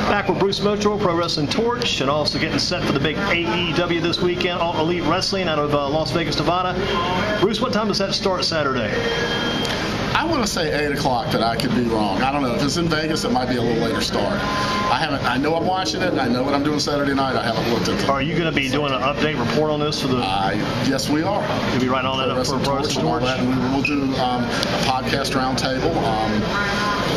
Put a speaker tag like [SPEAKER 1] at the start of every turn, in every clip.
[SPEAKER 1] Back with Bruce Mitchell, Pro Wrestling Torch, and also getting set for the big AEW this weekend, All Elite Wrestling out of Las Vegas, Nevada. Bruce, what time does that start Saturday?
[SPEAKER 2] I want to say 8 o'clock, but I could be wrong. I don't know. If it's in Vegas, it might be a little later start. I know I'm watching it. I know what I'm doing Saturday night. I haven't looked at it.
[SPEAKER 1] Are you going to be doing an update report on this for the?
[SPEAKER 2] Yes, we are.
[SPEAKER 1] You'll be writing all that up for Pro Wrestling Torch.
[SPEAKER 2] And we'll do a podcast roundtable.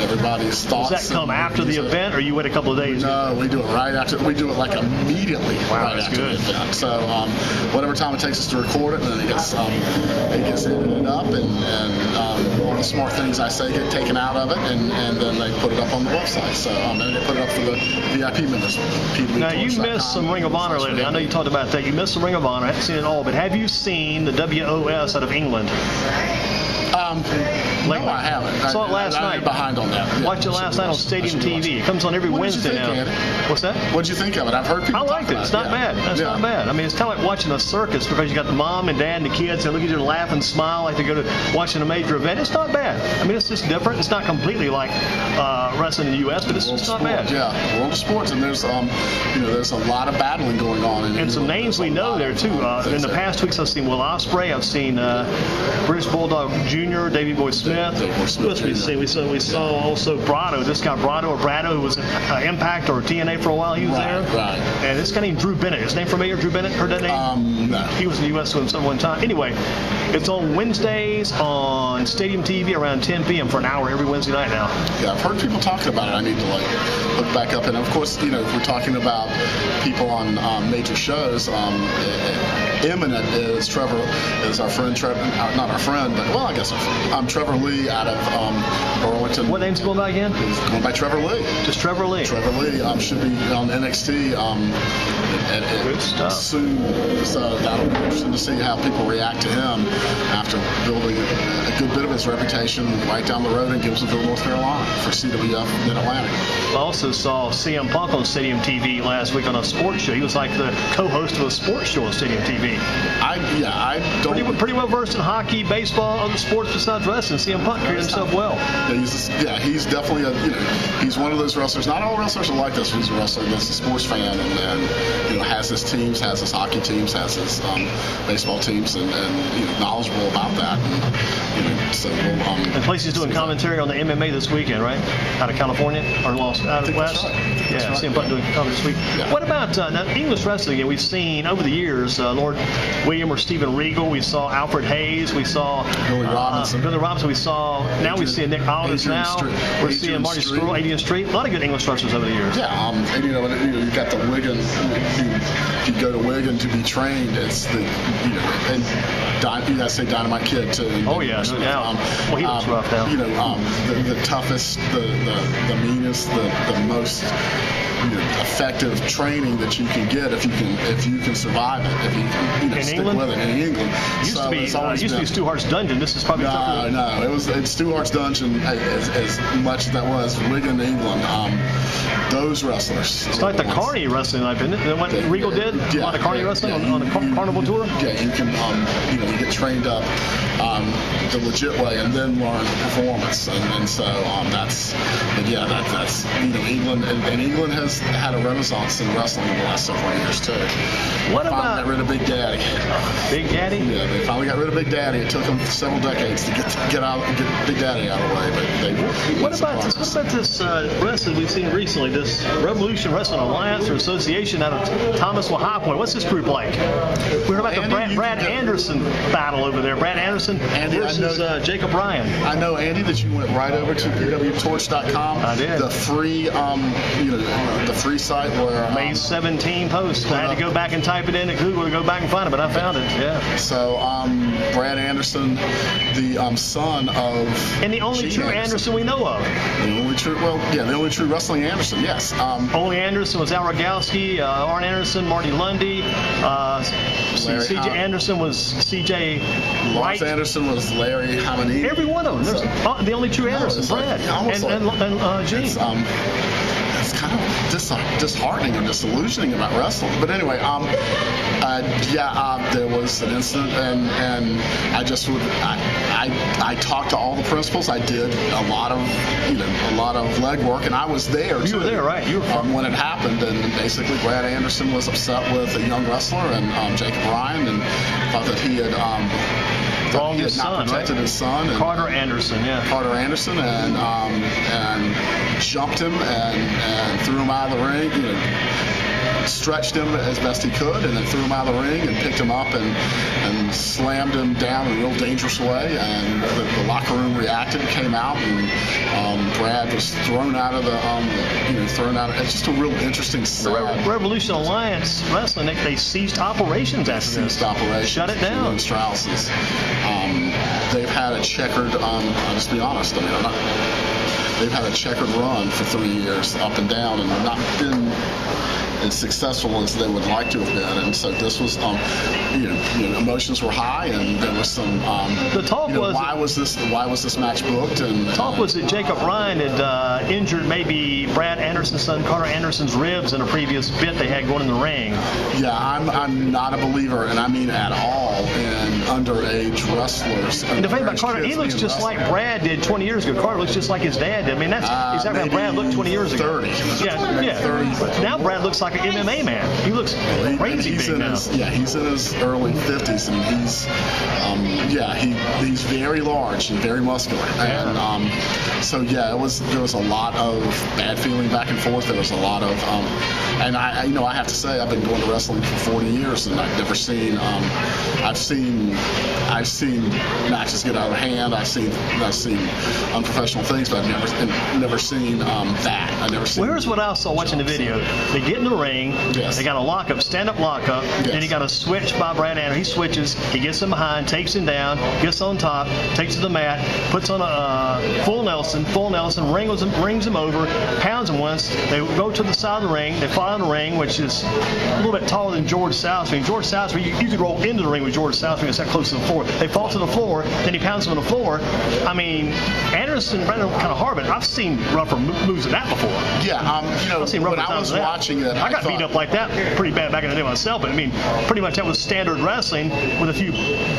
[SPEAKER 2] Everybody's thoughts.
[SPEAKER 1] Does that come after the event, or you wait a couple of days?
[SPEAKER 2] No, we do it right after. We do it like immediately.
[SPEAKER 1] Wow,
[SPEAKER 2] right
[SPEAKER 1] that's
[SPEAKER 2] after
[SPEAKER 1] good.
[SPEAKER 2] the event. So whatever time it takes us to record it, and then it gets edited up, and all the smart things I say get taken out of it, and then they put it up on the website. So and they put it up for the VIP members.
[SPEAKER 1] Now you missed some Ring of Honor lately. I know you talked about that. You missed some Ring of Honor. I haven't seen it all, but have you seen the WOS out of England?
[SPEAKER 2] No, I haven't.
[SPEAKER 1] Saw it last night.
[SPEAKER 2] I'm behind on that.
[SPEAKER 1] Watched it last night on Stadium TV. It comes on every Wednesday now.
[SPEAKER 2] Andy?
[SPEAKER 1] What's that?
[SPEAKER 2] What'd you think of it? I've heard people talk
[SPEAKER 1] liked it.
[SPEAKER 2] about
[SPEAKER 1] It's not bad. That's not bad. I mean, it's kind of like watching a circus because you got the mom and dad and the kids. They look at you and laugh and smile like they go to watching a major event. It's not bad. I mean, it's just different. It's not completely like wrestling in the U.S., but it's just not bad.
[SPEAKER 2] Yeah, world of sports, and there's there's a lot of battling going on.
[SPEAKER 1] And some names we know there too. In the past weeks, I've seen Will Ospreay. I've seen British Bulldog Jr., Davey Boy Smith. We saw also Brado. This guy Brado, who was Impact or TNA for a while. He was there.
[SPEAKER 2] Right.
[SPEAKER 1] And this guy named Drew Bennett. His name familiar? Drew Bennett? Heard that name?
[SPEAKER 2] No.
[SPEAKER 1] He was in the U.S. at one time. Anyway, it's on Wednesdays on Stadium TV around 10 p.m. for an hour every Wednesday night now.
[SPEAKER 2] Yeah, I've heard people talking about it. I need to look back up. And of course, if we're talking about people on major shows, imminent is our friend Trevor, not our friend, but I guess our friend. Trevor Lee out of Burlington.
[SPEAKER 1] What name's going by again?
[SPEAKER 2] He's going by Trevor Lee.
[SPEAKER 1] Just Trevor Lee.
[SPEAKER 2] Trevor Lee should be on NXT
[SPEAKER 1] Good stuff.
[SPEAKER 2] soon. So that'll be interesting to see how people react to him after building a good bit of his reputation right down the road in Gibsonville, North Carolina for CWF Mid-Atlantic.
[SPEAKER 1] I also saw CM Punk on Stadium TV last week on a sports show. He was like the co-host of a sports show on Stadium TV.
[SPEAKER 2] I don't...
[SPEAKER 1] Pretty well versed in hockey, baseball, other sports besides wrestling. CM Punk carried himself well.
[SPEAKER 2] He's definitely he's one of those wrestlers. Not all wrestlers are like this. He's a wrestler that's a sports fan and has his teams, has his hockey teams, has his baseball teams, and knowledgeable about that.
[SPEAKER 1] And plus he's doing commentary on the MMA this weekend, right? Out of California or out of West.
[SPEAKER 2] Right.
[SPEAKER 1] Yeah, CM Punk doing commentary this week.
[SPEAKER 2] Yeah.
[SPEAKER 1] What about now, English wrestling? We've seen over the years Lord William or Stephen Regal. We saw Alfred Hayes. We saw
[SPEAKER 2] Billy Robinson.
[SPEAKER 1] We saw now we see Nick Aldis now. We're seeing Marty Scurll, Adrian Street. A lot of good English wrestlers over the years.
[SPEAKER 2] Yeah, and you got the Wigan. If you go to Wigan to be trained, it's the and I say Dynamite Kid too.
[SPEAKER 1] Oh yeah, no doubt. Well, he looks rough now.
[SPEAKER 2] The toughest, the meanest, the most effective training that you can get if you can survive it, if you can stick
[SPEAKER 1] England?
[SPEAKER 2] with it in England.
[SPEAKER 1] It used to be Stu Hart's Dungeon. This is probably tougher.
[SPEAKER 2] No, it's Stu Hart's Dungeon as much as that was Wigan, England. Those wrestlers.
[SPEAKER 1] It's like the Carney wrestling, isn't it? What Regal did? A lot of Carney wrestling on the Carnival tour?
[SPEAKER 2] Yeah, you can you get trained up the legit way and then learn performance, and so that's England, and England has had a renaissance in wrestling in the last several years too.
[SPEAKER 1] What
[SPEAKER 2] Finally
[SPEAKER 1] about
[SPEAKER 2] got rid of Big Daddy?
[SPEAKER 1] Big Daddy?
[SPEAKER 2] Yeah, they finally got rid of Big Daddy. It took them several decades to get Big Daddy out of the way. But
[SPEAKER 1] what about this wrestling we've seen recently? This Revolution Wrestling Alliance or Association out of Thomasville High Point. What's this group like? We heard about the Brad Anderson battle over there. Brad Anderson versus Jacob Ryan.
[SPEAKER 2] I know, Andy, that you went right over to pwtorch.com.
[SPEAKER 1] I did.
[SPEAKER 2] The free, the free site where
[SPEAKER 1] May 17 post. I had to go back and type it in at Google to go back and find it, but I found it. Yeah.
[SPEAKER 2] So Brad Anderson, the son of
[SPEAKER 1] and the only true Anderson we know of.
[SPEAKER 2] The only true wrestling Anderson. Yes.
[SPEAKER 1] Only Anderson was Al Rogowski, Arn Anderson, Marty Lundy. C.J. Anderson was C.J. Wright.
[SPEAKER 2] Lars Anderson was Larry Hamanini.
[SPEAKER 1] Every one of them. There's the only true Anderson, Brad, and Gene.
[SPEAKER 2] It's kind of disheartening or disillusioning about wrestling. But anyway, there was an incident, and I just would I talked to all the principals. I did a lot of legwork, and I was there.
[SPEAKER 1] You were there, right? You were
[SPEAKER 2] when it happened, and basically Brad Anderson was upset with a young wrestler and Jacob Ryan, and thought that he had
[SPEAKER 1] wronged his son,
[SPEAKER 2] protected his son,
[SPEAKER 1] Carter Anderson,
[SPEAKER 2] and jumped him and threw him out of the ring. Stretched him as best he could, and then threw him out of the ring and picked him up and slammed him down in a real dangerous way. And the locker room reacted, came out, and Brad was thrown out of It's just a real interesting scene.
[SPEAKER 1] Revolution Alliance Wrestling, they ceased operations after this. Shut it down.
[SPEAKER 2] Strauss's. They've had a checkered. I'll just be honest. They've had a checkered run for 3 years, up and down, and not been as successful as they would like to have been. And so this was, emotions were high, and there was some.
[SPEAKER 1] The talk was
[SPEAKER 2] why was this match booked? And
[SPEAKER 1] the talk was that Jacob Ryan had injured maybe Brad Anderson's son, Carter Anderson's ribs in a previous bit they had going in the ring.
[SPEAKER 2] Yeah, I'm not a believer, and I mean at all, in underage wrestlers.
[SPEAKER 1] And the thing about Carter, he looks just like Brad did 20 years ago. Carter looks just like his dad did. I mean, that's exactly how Brad looked 20 years ago.
[SPEAKER 2] 30.
[SPEAKER 1] Yeah.
[SPEAKER 2] 30.
[SPEAKER 1] Now Brad looks like an MMA man. He looks crazy big now.
[SPEAKER 2] He's in his early 50s, and he's very large and very muscular. And there was a lot of bad feeling back and forth. There was a lot of, and I have to say, I've been going to wrestling for 40 years, and I've never seen, I've seen matches get out of hand. I've seen unprofessional things, but I've never seen that. I've never seen.
[SPEAKER 1] Well, here's what I saw watching the video. They get in the ring.
[SPEAKER 2] Yes.
[SPEAKER 1] They got a lockup, stand-up lockup.
[SPEAKER 2] Yes.
[SPEAKER 1] Then he got a switch by Brad Anderson. He switches. He gets him behind, takes him down, gets on top, takes to the mat, puts on a full Nelson, rings him over, pounds him once. They go to the side of the ring. They fall in the ring, which is a little bit taller than George Southby. George Southby, you could roll into the ring with George Southby. It's that close to the floor. They fall to the floor. Then he pounds him on the floor. I mean, Anderson, Brandon, kind of hard, but I've seen rougher moves than that before.
[SPEAKER 2] Yeah,
[SPEAKER 1] I've seen rougher
[SPEAKER 2] when I was
[SPEAKER 1] than that.
[SPEAKER 2] watching it,
[SPEAKER 1] I got beat up like that pretty bad back in the day myself, but I mean, pretty much that was standard wrestling with a few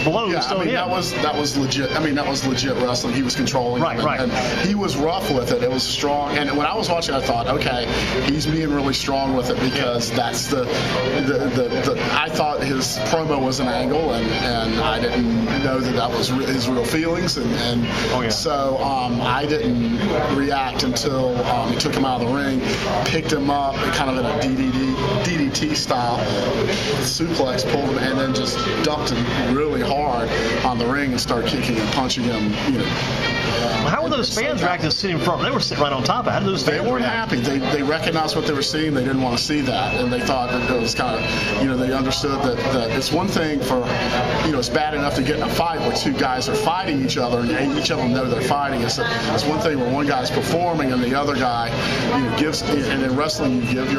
[SPEAKER 1] blows.
[SPEAKER 2] Yeah, that was legit. That was legit wrestling. He was controlling him, and he was rough with it. It was strong. And when I was watching, I thought, okay, he's being really strong with it, because that's the I thought his promo was an angle, and I didn't know that was his real feelings, so I didn't react until he took him out of the ring, picked him up, kind of in a DDT style suplex, pulled him, and then just dumped him really hard on the ring and started kicking and punching him.
[SPEAKER 1] How were those fans reacting sitting in front? They were sitting right on top of it. How did those fans
[SPEAKER 2] They weren't happy. They recognized what they were seeing. They didn't want to see that, and they thought that it was kind of, they understood that it's one thing for, it's bad enough to get in a fight where two guys are fighting each other and each of them know they're fighting. It's one thing where one guy's performing and the other guy, gives. And in wrestling, you give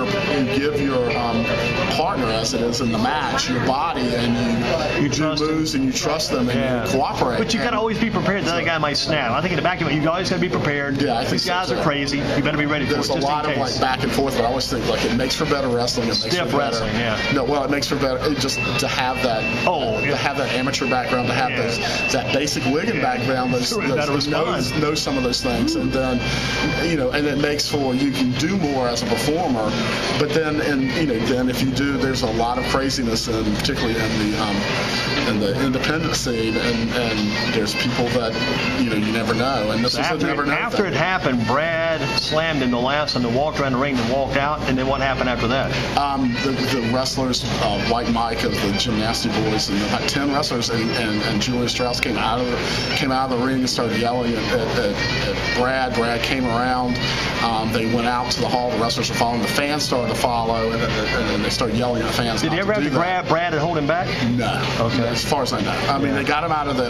[SPEAKER 2] your partner, as it is in the match, your body, and you do moves and you trust them and you cooperate.
[SPEAKER 1] But you got to always be prepared. The other guy might snap. I think in the back of it, you always got to be prepared.
[SPEAKER 2] Yeah, I think
[SPEAKER 1] these guys are crazy. You better be ready for it.
[SPEAKER 2] There's a lot of back and forth, but I always think it makes for better wrestling. It makes
[SPEAKER 1] Stiff
[SPEAKER 2] for
[SPEAKER 1] wrestling,
[SPEAKER 2] better. No, well, it makes for better just to have that. To have that amateur background, to have that basic wigging background, know some of those things, and then and it makes for you can do more as a performer. But then, then if you do, there's a lot of craziness, and particularly in the independent scene, and there's people that you never know. And this was a never know.
[SPEAKER 1] After it happened, Brad slammed him the last time, and walked around the ring and walked out. And then what happened after that?
[SPEAKER 2] The wrestlers, White Mike of the Gymnastic Boys, and about 10 wrestlers, and Julian Strauss came out of the ring and started yelling at Brad. Brad came around. They went out to the hall. The wrestlers were following. The fans started to follow, and then they started yelling at the fans.
[SPEAKER 1] Did he ever have to grab Brad and hold him back?
[SPEAKER 2] No.
[SPEAKER 1] Okay.
[SPEAKER 2] As far as I know. They got him out of the.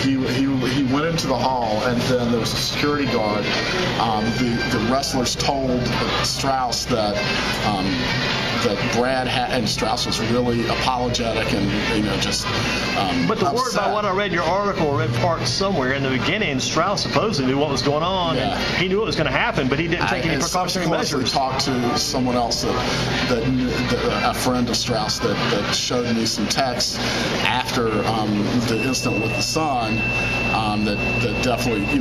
[SPEAKER 2] He went into the hall, and then there was a security guard. The wrestlers told Strauss that that Brad and Strauss was really apologetic and just.
[SPEAKER 1] But the
[SPEAKER 2] upset.
[SPEAKER 1] word about what I read in your article, or read part somewhere in the beginning, Strauss supposedly knew what was going on.
[SPEAKER 2] Yeah.
[SPEAKER 1] And he knew what was going to happen, but he didn't take any precautionary measures.
[SPEAKER 2] I talked to someone else that a friend of Strauss that showed me some texts after the incident with the son that definitely he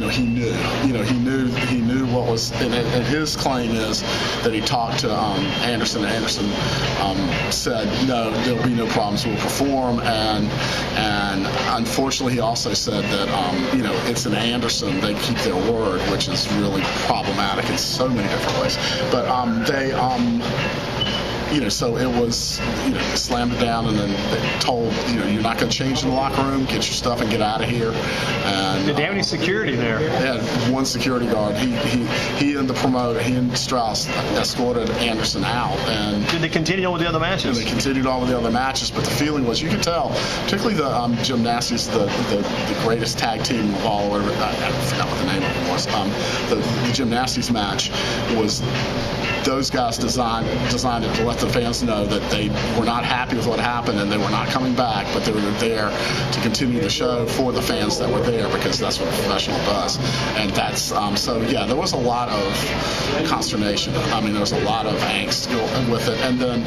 [SPEAKER 2] knew what was and his claim is that he talked to Anderson. Anderson said no, there'll be no problems, we'll perform, and unfortunately he also said that it's an Anderson, they keep their word, which is really problematic in so many different ways, but so it was, slammed it down, and then they told, you're not going to change in the locker room, get your stuff and get out of here. And
[SPEAKER 1] did they have any security there?
[SPEAKER 2] They had one security guard. He and the promoter, he and Strauss escorted Anderson out. And
[SPEAKER 1] did they continue on with the other matches?
[SPEAKER 2] They continued on with the other matches, but the feeling was, you could tell, particularly the Gymnastics, the greatest tag team of all, whatever, I forgot what the name of it was. The Gymnastics match was, those guys designed it to let the fans know that they were not happy with what happened and they were not coming back, but they were there to continue the show for the fans that were there, because that's what a professional does. And that's there was a lot of consternation. I mean, there was a lot of angst with it. And then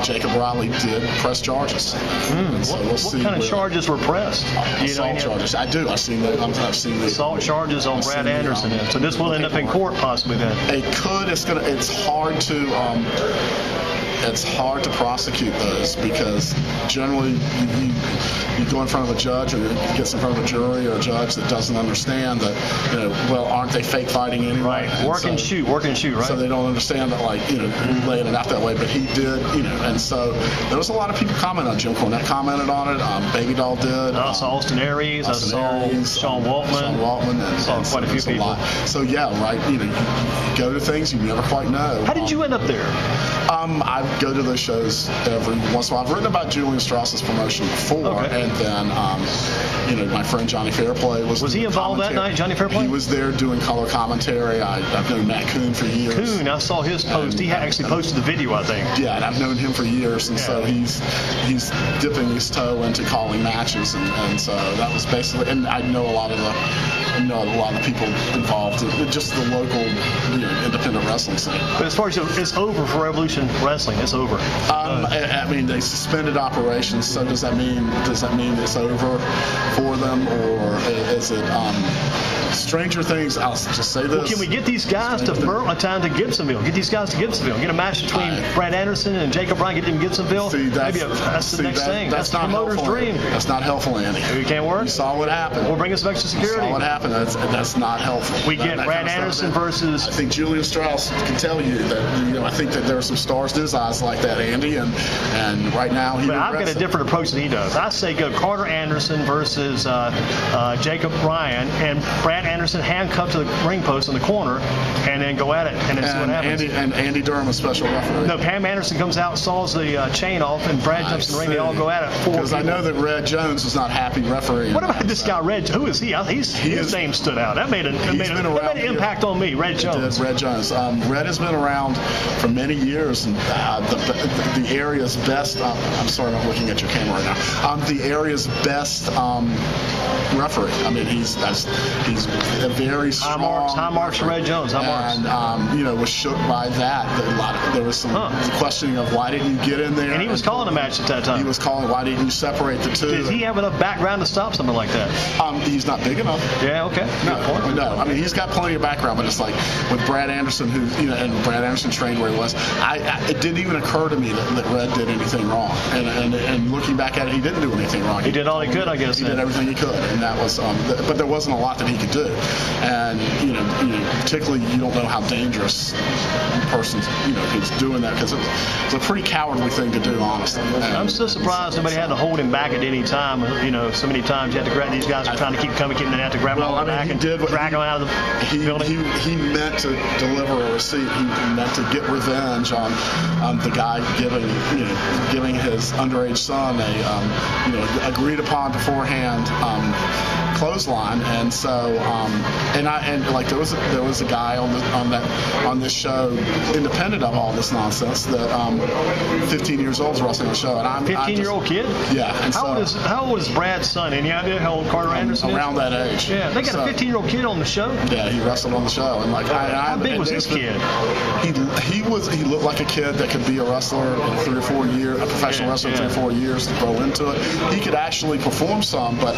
[SPEAKER 2] Jacob Riley did press charges. So we'll see
[SPEAKER 1] what kind of charges were pressed?
[SPEAKER 2] Assault charges. I do. I've seen the
[SPEAKER 1] assault charges on Brad Anderson. So this will end up in court possibly then.
[SPEAKER 2] It could. It's hard to prosecute those, because generally you go in front of a judge, or it gets in front of a jury or a judge that doesn't understand that, aren't they fake fighting anyway?
[SPEAKER 1] Right. Work and shoot, right?
[SPEAKER 2] So they don't understand that, laying it out that way. But he did, and so there was a lot of people commenting on Jim Cornette commented on it. Baby Doll did.
[SPEAKER 1] I saw Austin Aries. I saw Sean Waltman.
[SPEAKER 2] And
[SPEAKER 1] saw quite a few people.
[SPEAKER 2] So yeah, right. You go to things you never quite know.
[SPEAKER 1] How did you end up there?
[SPEAKER 2] I go to those shows every once in a while. I've written about Julian Strauss's promotion before, and then my friend Johnny Fairplay was
[SPEAKER 1] he involved that night? Johnny Fairplay?
[SPEAKER 2] He was there doing color commentary. I've known Matt Coon for years.
[SPEAKER 1] Coon, I saw his post. He actually posted the video, I think.
[SPEAKER 2] Yeah, and I've known him for years, and so he's dipping his toe into calling matches, and so that was basically. And I know a lot of the people involved, just the local independent wrestling scene.
[SPEAKER 1] But as far as it's over for Revolution Wrestling, it's over.
[SPEAKER 2] I mean, they suspended operations. So does that mean it's over for them, or is it stranger things? I'll just say this.
[SPEAKER 1] Well, can we get these guys to time to Gibsonville? Get a match between Brad Anderson and Jacob Ryan. Get them to Gibsonville. That's the next thing. That's the promoter's dream.
[SPEAKER 2] That's not helpful, Andy.
[SPEAKER 1] It can't work.
[SPEAKER 2] You saw what happened.
[SPEAKER 1] We'll bring us some extra security.
[SPEAKER 2] You saw what happened. That's not helpful.
[SPEAKER 1] We get Brad Anderson versus.
[SPEAKER 2] I think Julian Strauss can tell you that. I think that there are some stars in his eyes like that, Andy, and right now he.
[SPEAKER 1] But I've got a different approach than he does. I say go Carter Anderson versus Jacob Ryan, and Brad Anderson handcuffed to the ring post in the corner, and then go at it, and then see what happens.
[SPEAKER 2] Andy Durham, a special referee.
[SPEAKER 1] No, Pam Anderson comes out, saws the chain off, and Brad jumps in the ring. They all go at it.
[SPEAKER 2] Because I know that Red Jones was not happy refereeing.
[SPEAKER 1] What about this guy, Red? Who is he? His name stood out. That made an impact on me. Red Jones.
[SPEAKER 2] Red Jones. Red has been around for many years, and the area's best. I'm sorry, I'm looking at your camera right now. The area's best referee. I mean, he's a very strong.
[SPEAKER 1] High marks for Red Jones.
[SPEAKER 2] And was shook by that. There was some questioning of why didn't you get in there.
[SPEAKER 1] And he was calling a match at that time.
[SPEAKER 2] He was calling, why didn't you separate the two?
[SPEAKER 1] Does he have enough background to stop something like that?
[SPEAKER 2] He's not big enough.
[SPEAKER 1] Yeah, okay.
[SPEAKER 2] No. I mean, he's got plenty of background, but it's like with Brad Anderson, and Brad Anderson trained where he was. It didn't even occur to me that Red did anything wrong. And looking back at it, he didn't do anything wrong.
[SPEAKER 1] He did all he could, I guess.
[SPEAKER 2] He did everything he could, and that was. But there wasn't a lot that he could do, and particularly you don't know how dangerous a person's who's doing that, because it's a pretty cowardly thing to do, honestly.
[SPEAKER 1] I'm still surprised nobody had to hold him back at any time. So many times you had to grab these guys are trying to keep coming, and they have to grab him on the back and drag him out of the building.
[SPEAKER 2] He meant to deliver a receipt. He meant to get revenge on the guy giving his underage son a agreed upon beforehand clothesline, and so and like there was a guy on this show, independent of all this nonsense, that 15 years old is wrestling the show, and I'm
[SPEAKER 1] 15-year-old kid.
[SPEAKER 2] Yeah. And
[SPEAKER 1] how old is Brad's son? Any idea how old Carter Anderson is?
[SPEAKER 2] Around that age.
[SPEAKER 1] Yeah, they got a 15-year-old kid on the show.
[SPEAKER 2] Yeah, he wrestled on the show, and like
[SPEAKER 1] how big was this kid?
[SPEAKER 2] He looked like a kid that could be a wrestler in 3 or 4 years, a professional wrestler in 3 or 4 years to grow into it. He could actually perform some, but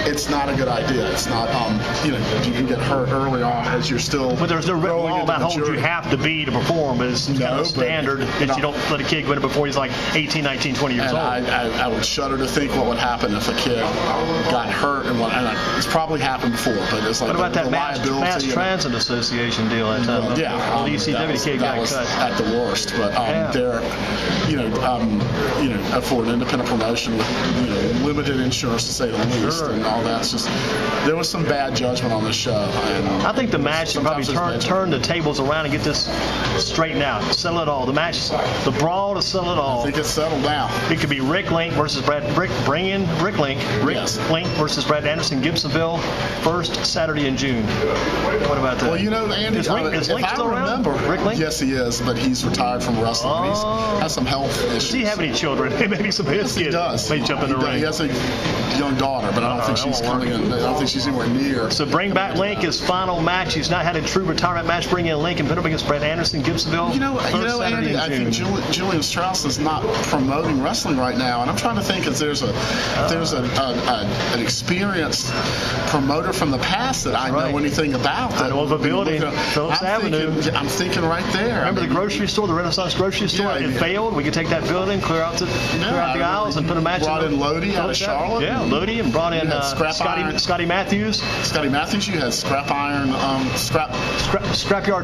[SPEAKER 2] it's not a good idea. It's not, you can get hurt early on as you're still.
[SPEAKER 1] But there's no written law about how old you have to be to perform, but it's kind of standard that you don't let a kid go in before he's like 18, 19, 20 years old.
[SPEAKER 2] I would shudder to think what would happen if a kid got hurt, and it's probably happened before, but it's like.
[SPEAKER 1] What about that Mass Transit Association deal that time?
[SPEAKER 2] Yeah,
[SPEAKER 1] the ECW kid got cut.
[SPEAKER 2] At the worst, but they're, for an independent promotion with limited insurance to say the least, and all that. It's just there was some bad judgment on this show. And
[SPEAKER 1] I think the match should probably turn the tables around and get this straightened out, settle it all. The match, the brawl to settle it all.
[SPEAKER 2] I think it's settled now.
[SPEAKER 1] It could be Rick Link versus Brad. Bring in Rick Link. Link versus Brad Anderson, Gibsonville, first Saturday in June. What about that?
[SPEAKER 2] Well, Andy,
[SPEAKER 1] is Link still around? Rick Link?
[SPEAKER 2] Yes, he is, but he's retired from wrestling. He has some health issues.
[SPEAKER 1] Does he have any children? Maybe some of his kids.
[SPEAKER 2] He does.
[SPEAKER 1] May jump in the ring.
[SPEAKER 2] He has a young daughter, but I don't think she's coming in. I don't think she's anywhere near.
[SPEAKER 1] So bring back Link, his final match. He's not had a true retirement match. Bring in Link and put him against Brad Anderson, Gibsonville.
[SPEAKER 2] Andy, I think Julian Strauss is not promoting wrestling right now, and I'm trying to think if there's an experienced promoter from the past that I know anything about.
[SPEAKER 1] I know of a building, Phillips Avenue.
[SPEAKER 2] I'm thinking right there.
[SPEAKER 1] Remember the grocery store, the Renaissance grocery store? It failed. We could take that building, clear out the aisles, and put a match.
[SPEAKER 2] Brought in Lodi out of Charlotte.
[SPEAKER 1] Yeah, Lodi, and brought in Scotty Matthews.
[SPEAKER 2] Scotty Matthews. You had Scrapyard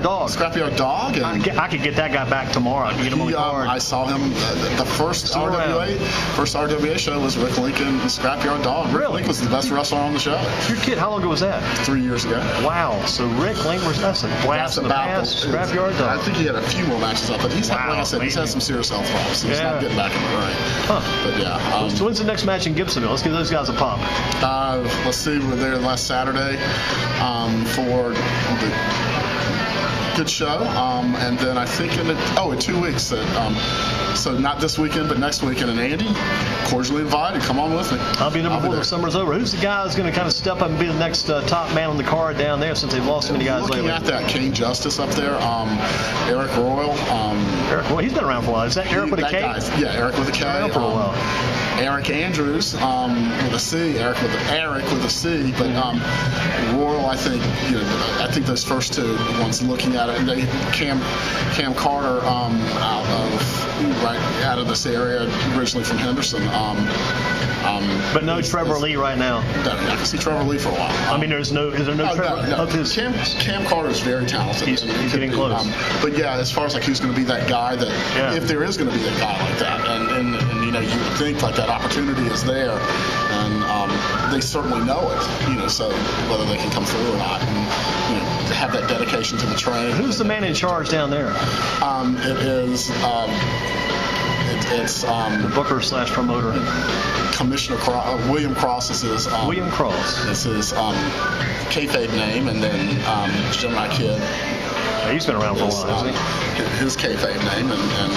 [SPEAKER 1] Dog.
[SPEAKER 2] Scrapyard Dog. And
[SPEAKER 1] I could get that guy back tomorrow. I could get him on the card.
[SPEAKER 2] I saw him the first RWA show was Rick Lincoln and Scrapyard Dog.
[SPEAKER 1] Really?
[SPEAKER 2] Rick Link was the best wrestler on the show.
[SPEAKER 1] Your kid, how long ago was that?
[SPEAKER 2] 3 years ago.
[SPEAKER 1] Wow. So Rick Link was that's a blast in the past. Scrapyard Dog.
[SPEAKER 2] I think he had a few more matches up, but he's like I said, he's had some serious health problems. So he's not getting back in the ring. But yeah.
[SPEAKER 1] So when's the next match in Gibsonville? Let's give those guys a pop.
[SPEAKER 2] Let's see. We were there last Saturday for the good show, and then I think in 2 weeks. So not this weekend, but next weekend. And Andy, cordially invited. Come on with me.
[SPEAKER 1] I'll be there before the summer's over. Who's the guy that's going to kind of step up and be the next top man on the card down there since they've lost so many guys lately?
[SPEAKER 2] Looking at that, Kane Justice up there, Eric Royal.
[SPEAKER 1] Eric Royal, he's been around for a while. Is that Eric with a K?
[SPEAKER 2] Yeah, Eric with a K.
[SPEAKER 1] Been around for a while.
[SPEAKER 2] Eric Andrews with a C. Eric with a C. But Royal, I think those first two ones looking at it, and Cam Carter out of this area, originally from Henderson.
[SPEAKER 1] But no Trevor Lee right now.
[SPEAKER 2] I can see Trevor Lee for a while.
[SPEAKER 1] I mean, is there no Trevor of his?
[SPEAKER 2] Cam Carter is very talented.
[SPEAKER 1] He's getting close.
[SPEAKER 2] But yeah, as far as like who's going to be that guy that if there is going to be a guy like that, and you would think like that opportunity is there, and they certainly know it. So whether they can come through or not, and have that dedication to the train.
[SPEAKER 1] Who's the man in charge down there?
[SPEAKER 2] It is. It's
[SPEAKER 1] the booker / promoter.
[SPEAKER 2] Commissioner William Cross is his.
[SPEAKER 1] William Cross.
[SPEAKER 2] Is his kayfabe name, and then Gemini Kid.
[SPEAKER 1] Yeah, he's been around for a while, hasn't he?
[SPEAKER 2] His kayfabe name, and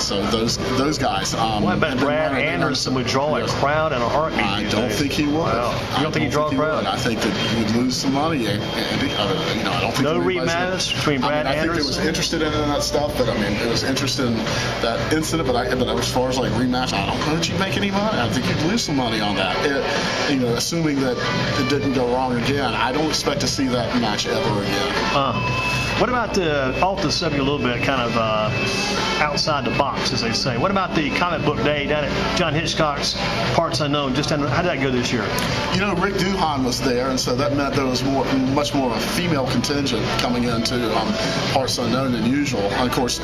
[SPEAKER 2] so those guys.
[SPEAKER 1] I bet Brad Anderson would draw a crowd and a heartbeat.
[SPEAKER 2] I don't think he would.
[SPEAKER 1] Wow. You don't think he'd draw a crowd?
[SPEAKER 2] I think that he would lose some money. I don't think
[SPEAKER 1] no rematch between Brad Anderson.
[SPEAKER 2] I think they was interested in that stuff, but it was interested in that incident. But as far as like rematch, I don't know that you'd make any money. I think you'd lose some money on that. Assuming that it didn't go wrong again, I don't expect to see that match ever again.
[SPEAKER 1] What about off the subject a little bit, kind of outside the box, as they say? What about the comic book day down at John Hitchcock's Parts Unknown? How did that go this year?
[SPEAKER 2] Rick Duhan was there, and so that meant there was much more of a female contingent coming into Parts Unknown than usual. And of course,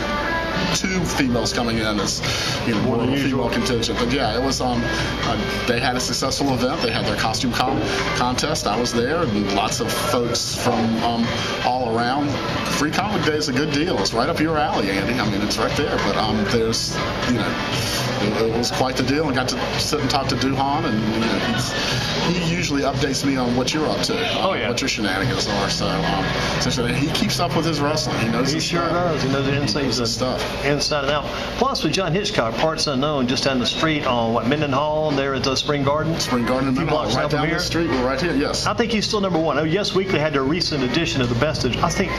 [SPEAKER 2] 2 females coming in is more of a female contingent. But yeah, it was they had a successful event. They had their costume contest. I was there, and lots of folks from all around Free Comic Day is a good deal. It's right up your alley, Andy. I mean, it's right there. But there's, it was quite the deal. I got to sit and talk to Duhan, and he usually updates me on what you're up to, what your shenanigans are. So he keeps up with his wrestling. He knows.
[SPEAKER 1] He sure does. He knows the stuff inside and out. Plus, with John Hitchcock, Parts Unknown, just down the street on Minden Hall, there at the Spring Garden.
[SPEAKER 2] Spring Garden, Minden Hall, right down the street. We're right here. Yes.
[SPEAKER 1] I think he's still number one. Oh, Yes Weekly had their recent edition of the best. I think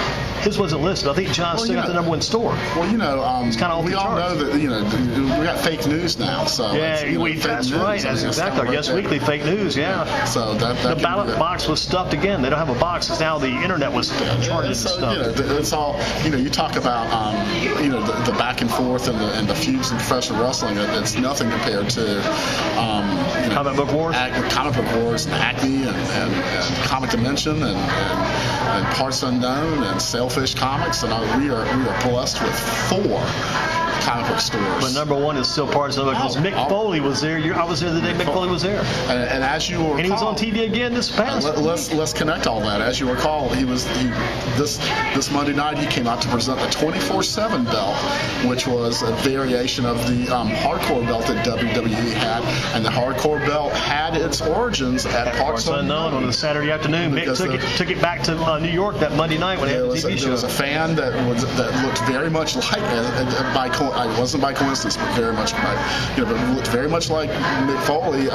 [SPEAKER 1] his wasn't listed. I think John's still got the number one store.
[SPEAKER 2] Well,
[SPEAKER 1] it's kind of
[SPEAKER 2] we all know that we got fake news now. So
[SPEAKER 1] that's right. That's exactly right. Yes Weekly, fake news. Yeah.
[SPEAKER 2] So that
[SPEAKER 1] the ballot box was stuffed again. They don't have a box. It's now the internet was charted and stuff.
[SPEAKER 2] It's all you talk about. The back and forth and the feuds in professional wrestling. It's nothing compared to
[SPEAKER 1] comic book wars,
[SPEAKER 2] and Acme and Comic Dimension and Parts Unknown and Sailfish Comics, and we are blessed with 4 comic book stores.
[SPEAKER 1] But number one is still Parts Unknown because Mick Foley was there. I was there the day Mick Foley was there.
[SPEAKER 2] And as you recall,
[SPEAKER 1] and he was on TV again this past.
[SPEAKER 2] Let's connect all that. As you recall, this Monday night he came out to present the 24/7 belt, which was a variation of the hardcore belt that WWE had, and the hardcore belt had its origins at Parts Unknown
[SPEAKER 1] on a Saturday afternoon. Mick took it back to New York that Monday night when he had the TV show.
[SPEAKER 2] There was a fan that looked very much like it wasn't by coincidence, but very much but looked very much like Mick Foley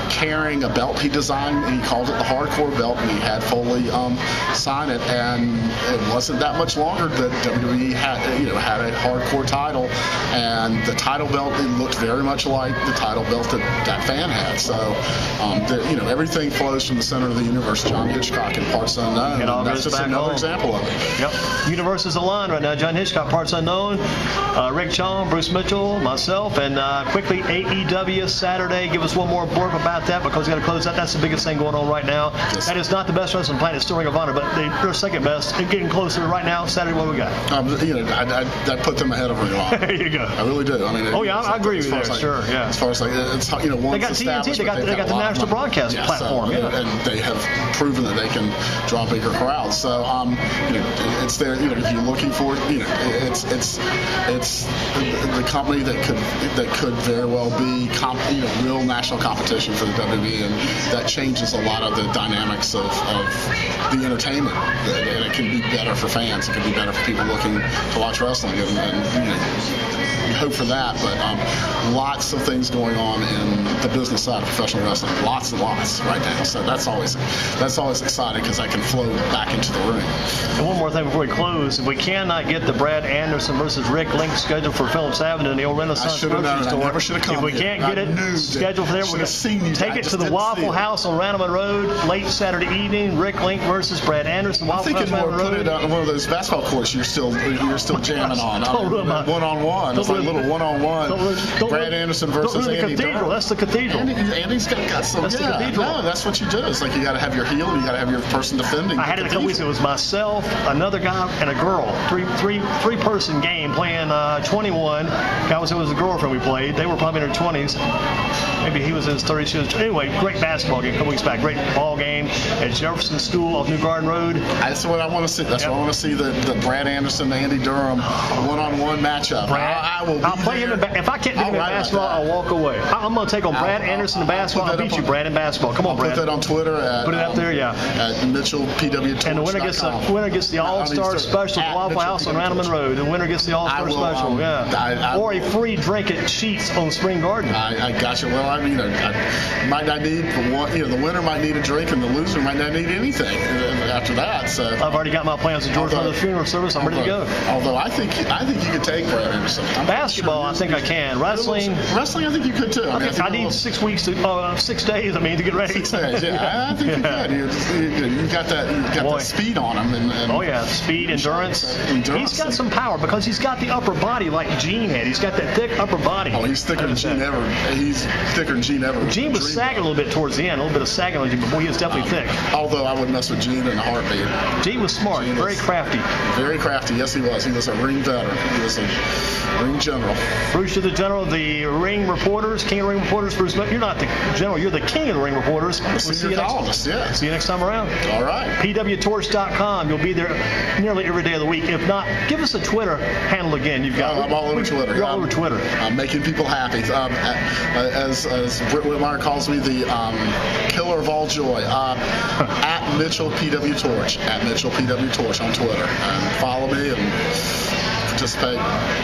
[SPEAKER 2] carrying a belt he designed, and he called it the hardcore belt, and he had Foley sign it, and it wasn't that much longer that WWE had a hardcore title, and the title belt looked very much like the title belt that fan had. So everything flows from the center of the universe. John Hitchcock and Parts Unknown.
[SPEAKER 1] And
[SPEAKER 2] that's just another example of it.
[SPEAKER 1] Yep. Universe is aligned right now. John Hitchcock, Parts Unknown, Rick Chong, Bruce Mitchell, myself, and quickly AEW Saturday. Give us one more blurb about that because we got to close that. That's the biggest thing going on right now.
[SPEAKER 2] Yes.
[SPEAKER 1] That is not the best wrestling planet. It's still Ring of Honor, but they're second best and getting closer right now. Saturday, what we got?
[SPEAKER 2] I put them ahead of Ring of Honor.
[SPEAKER 1] There you go.
[SPEAKER 2] I really do. I mean,
[SPEAKER 1] I agree with you there. Sure, yeah.
[SPEAKER 2] As far as once
[SPEAKER 1] they got TNT, they got the national broadcast platform,
[SPEAKER 2] and they have proven that they can draw bigger crowds. So it's there. If you're looking for it's the company that could very well be real national competition for the WWE, and that changes a lot of the dynamics of the entertainment. And it can be better for fans. It can be better for people looking to watch wrestling, and we hope for that. But lots of things going on in the business side of professional wrestling, lots and lots right now. So that's always exciting because I can flow back into the ring.
[SPEAKER 1] And one more thing before we close: if we cannot get the Brad Anderson versus Rick Link scheduled for Phillips Avenue in the old Renaissance grocery store,
[SPEAKER 2] if
[SPEAKER 1] we can't get it scheduled for there, we're going to take it to the Waffle House on Randleman Road late Saturday evening. Rick Link versus Brad Anderson.
[SPEAKER 2] Waffle House on Road. Put it on one of those basketball courts you're still jamming on. One-on-one. It's like a little one-on-one. Brad Anderson versus Andy Durham.
[SPEAKER 1] That's the cathedral.
[SPEAKER 2] Andy's got some. That's the cathedral. No, that's what you do. It's like you got to have your heel, and you got to have your person defending.
[SPEAKER 1] I had it a couple weeks ago. It was myself, another guy, and a girl. Three-person game playing 21. Guy was a girlfriend we played. They were probably in their 20s. Maybe he was in his 30s. Anyway, great basketball game a couple weeks back. Great ball game at Jefferson School off New Garden Road.
[SPEAKER 2] That's what I want to see. That's what I want to see, the Brad Anderson, Andy Durham one-on-one matchup.
[SPEAKER 1] I'll play him if I can't beat him in basketball, I'll walk away. I'm going to take on Brad Anderson in basketball. I'll beat you, Brad, in basketball. Come on, Brad.
[SPEAKER 2] Put that on Twitter.
[SPEAKER 1] Put it up there,
[SPEAKER 2] at Mitchell PW.
[SPEAKER 1] And the winner gets the All-Star Special at Waffle House on Randleman Road. The winner gets the All-Star Special. Or a free drink at Sheetz on Spring Garden.
[SPEAKER 2] I got you. Well, I mean, I might not need the winner might need a drink, and the loser might not need anything after that. So
[SPEAKER 1] I've already got my plans at George Mother's funeral service. I'm ready to go.
[SPEAKER 2] Although I think you could take Brad Anderson.
[SPEAKER 1] Basketball, I think I can. Wrestling,
[SPEAKER 2] I think you could too.
[SPEAKER 1] I need 6 weeks 6 days. to get ready.
[SPEAKER 2] 6 days. Yeah, I think you could. You got that speed on him. And
[SPEAKER 1] speed, endurance. He's got some power because he's got the upper body like Gene had. He's got that thick upper body.
[SPEAKER 2] Oh, he's thicker than Gene ever. He's thicker than Gene ever.
[SPEAKER 1] Gene was sagging a little bit towards the end, a little bit of sagging on Gene, but boy, he was definitely thick.
[SPEAKER 2] Although I wouldn't mess with Gene in a heartbeat.
[SPEAKER 1] Gene was smart, very crafty.
[SPEAKER 2] Very crafty, yes he was. He was a ring veteran. He was a ring general.
[SPEAKER 1] Bruce, you're the general of the ring reporters, king of ring reporters. Bruce, but you're not the general, you're the king of the ring reporters.
[SPEAKER 2] We'll see you next time.
[SPEAKER 1] See you next time around.
[SPEAKER 2] All right.
[SPEAKER 1] PWTorch.com. You'll be there nearly every day of the week. If not, give us a Twitter handle again. You've got.
[SPEAKER 2] I'm all over Twitter.
[SPEAKER 1] You're all over Twitter.
[SPEAKER 2] I'm making people happy. As Britt Whitmire calls me, the killer of all joy. At Mitchell PW Torch. At Mitchell PW Torch on Twitter. And follow me and participate.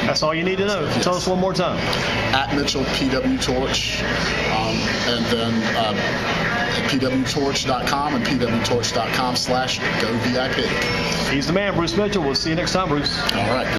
[SPEAKER 1] That's all you need to know.
[SPEAKER 2] Yes.
[SPEAKER 1] Tell us one more time.
[SPEAKER 2] At Mitchell PW Torch. And then pwtorch.com and pwtorch.com/govip.
[SPEAKER 1] He's the man, Bruce Mitchell. We'll see you next time, Bruce.
[SPEAKER 2] All right.